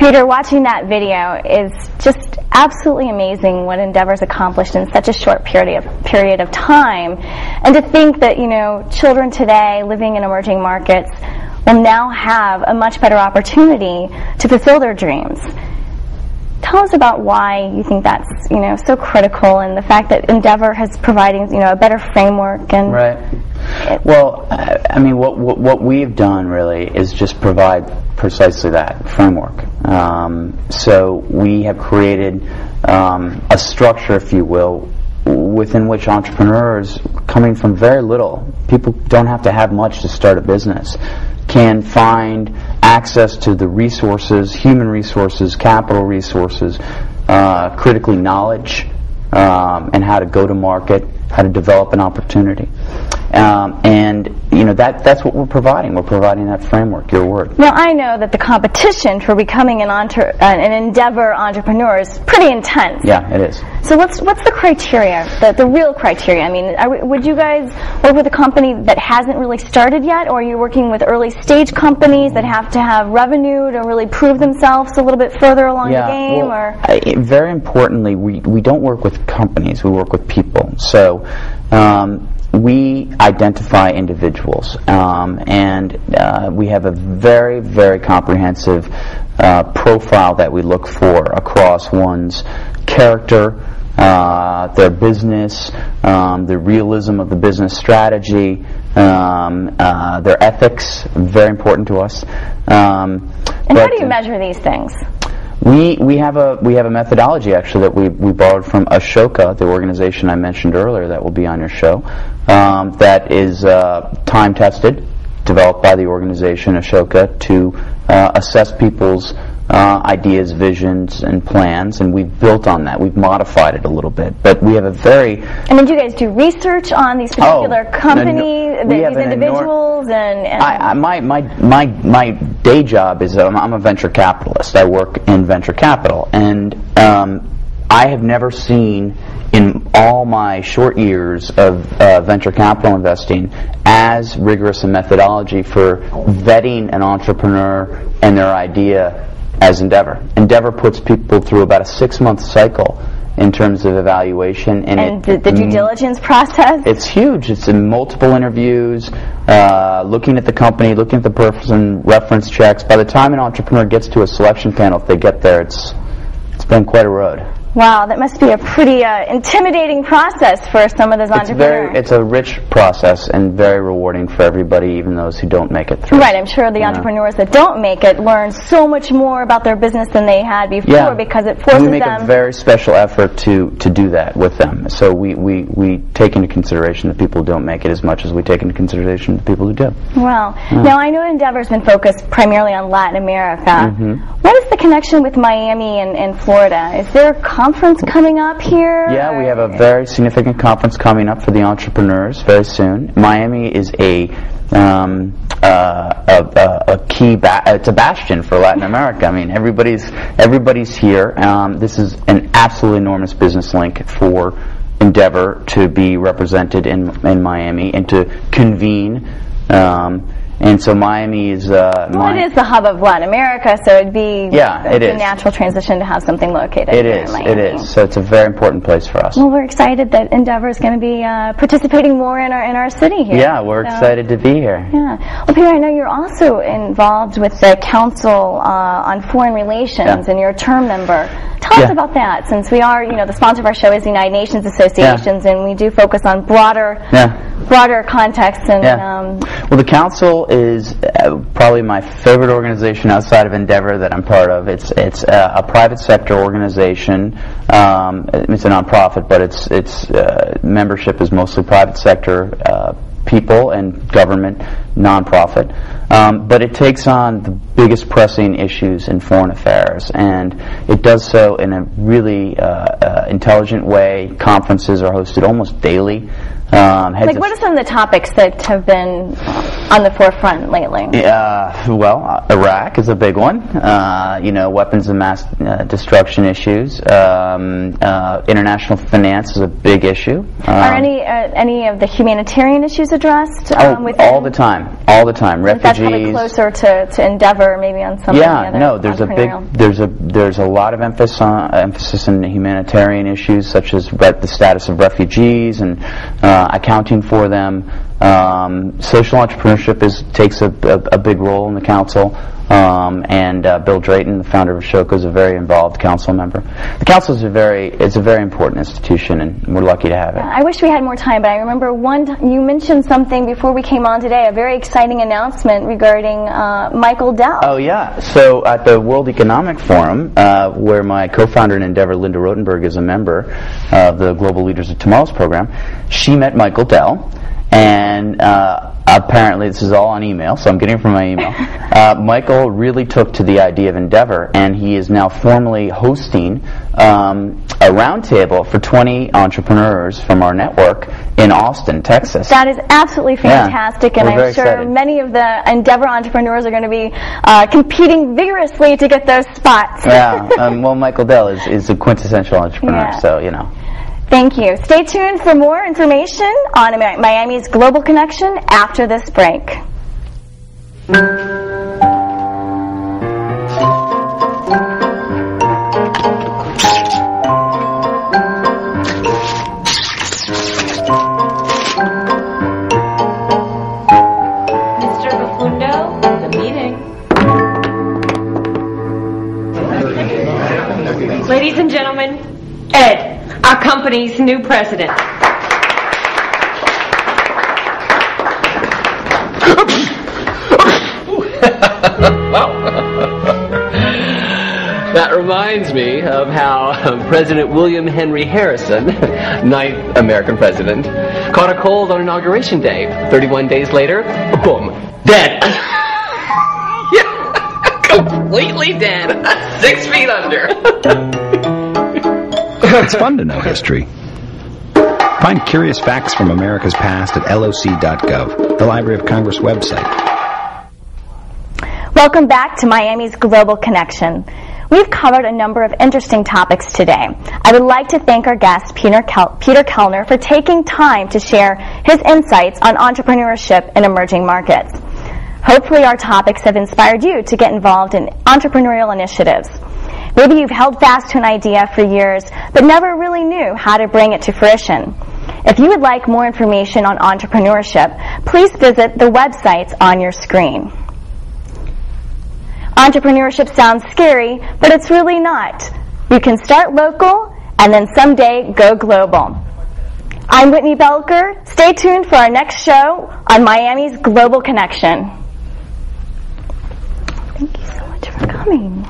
Peter, watching that video is just absolutely amazing what Endeavor's accomplished in such a short period of time. And to think that, children today living in emerging markets will now have a much better opportunity to fulfill their dreams. Tell us about why you think that's, so critical, and the fact that Endeavor has providing, a better framework. And right. Well, what we've done really is just provide precisely that framework. So we have created a structure, if you will, within which entrepreneurs coming from very little, people don't have to have much to start a business, can find access to the resources, human resources, capital resources, critically knowledge, and how to go to market, how to develop an opportunity. And that's what we're providing. We're providing that framework, your word. Now, I know that the competition for becoming an Endeavor entrepreneur is pretty intense. Yeah, it is. So what's the criteria, the real criteria? I mean, would you guys work with a company that hasn't really started yet, or are you working with early stage companies that have to have revenue to really prove themselves a little bit further along the game? Well, very importantly, we don't work with companies, we work with people. So we identify individuals, and we have a very, very comprehensive profile that we look for across one's character, their business, the realism of the business strategy, their ethics, very important to us. And how do you measure these things? We have a methodology actually that we borrowed from Ashoka, the organization I mentioned earlier that will be on your show, that is time tested, developed by the organization Ashoka to assess people's ideas, visions, and plans, and we've built on that. We've modified it a little bit, but we have a very... I mean, do you guys do research on these particular companies, these individuals? My day job is I'm a venture capitalist. I work in venture capital, and I have never seen in all my short years of venture capital investing as rigorous a methodology for vetting an entrepreneur and their idea as Endeavor. Endeavor puts people through about a 6-month cycle in terms of evaluation. And the due diligence process? It's huge. It's in multiple interviews, looking at the company, looking at the person, reference checks. By the time an entrepreneur gets to a selection panel, if they get there, it's been quite a road. Wow, that must be a pretty intimidating process for some of those entrepreneurs. It's a rich process and very rewarding for everybody, even those who don't make it through. Right, I'm sure the entrepreneurs that don't make it learn so much more about their business than they had before because it forces them... We make a very special effort to do that with them. So we take into consideration the people who don't make it as much as we take into consideration the people who do. Wow. Now, I know Endeavor's been focused primarily on Latin America. What is the connection with Miami and Florida? Is there a conference coming up here? Yeah, we have a very significant conference coming up for the entrepreneurs very soon. Miami is a key, it's a bastion for Latin America. I mean, everybody's here. This is an absolutely enormous business link for Endeavor to be represented in Miami and to convene. And so Miami is... it is the hub of Latin America, so it'd be a natural transition to have something located in Miami. It is. So it's a very important place for us. Well, we're excited that Endeavor is going to be participating more in our city here. Yeah, we're excited to be here. Yeah. Well, Peter, I know you're also involved with the Council on Foreign Relations, and you're a term member. Tell us about that, since we are, the sponsor of our show is the United Nations Associations, and we do focus on broader contexts. And well, the Council is probably my favorite organization outside of Endeavor that I'm part of. It's a private sector organization. It's a nonprofit, but its membership is mostly private sector people and government, nonprofit. But it takes on the biggest pressing issues in foreign affairs, and it does so in a really intelligent way. Conferences are hosted almost daily. What are some of the topics that have been on the forefront lately? Well, Iraq is a big one. Weapons of mass destruction issues. International finance is a big issue. Are any of the humanitarian issues addressed? All the time. All the time. Refugees. That's probably closer to Endeavor, maybe on some of the other. No. There's a lot of emphasis on humanitarian issues, such as the status of refugees and accounting for them. Social entrepreneurship takes a big role in the council, and Bill Drayton, the founder of Ashoka, is a very involved council member. The council is a very important institution, and we're lucky to have it. I wish we had more time, but I remember you mentioned something before we came on today, a very exciting announcement regarding Michael Dell. Oh, yeah. So at the World Economic Forum, where my co-founder in Endeavor, Linda Rotenberg, is a member of the Global Leaders of Tomorrow's program, she met Michael Dell. And apparently, this is all on email, so I'm getting it from my email. Michael really took to the idea of Endeavor, and he is now formally hosting a roundtable for 20 entrepreneurs from our network in Austin, Texas. That is absolutely fantastic, and I'm sure excited. Many of the Endeavor entrepreneurs are going to be competing vigorously to get those spots. Well, Michael Dell is a quintessential entrepreneur, so Thank you. Stay tuned for more information on Miami's Global Connection after this break. Mr. Bafundo, the meeting. Ladies and gentlemen, Ed, our company's new president. That reminds me of how President William Henry Harrison, 9th American president, caught a cold on Inauguration Day. 31 days later, boom, dead. Yeah, completely dead. 6 feet under. It's fun to know history. Find curious facts from America's past at loc.gov, the Library of Congress website. Welcome back to Miami's Global Connection. We've covered a number of interesting topics today. I would like to thank our guest, Peter Kellner, for taking time to share his insights on entrepreneurship in emerging markets. Hopefully our topics have inspired you to get involved in entrepreneurial initiatives. Maybe you've held fast to an idea for years, but never really knew how to bring it to fruition. If you would like more information on entrepreneurship, please visit the websites on your screen. Entrepreneurship sounds scary, but it's really not. You can start local and then someday go global. I'm Whitney Belker. Stay tuned for our next show on Miami's Global Connection. Thank you so much for coming.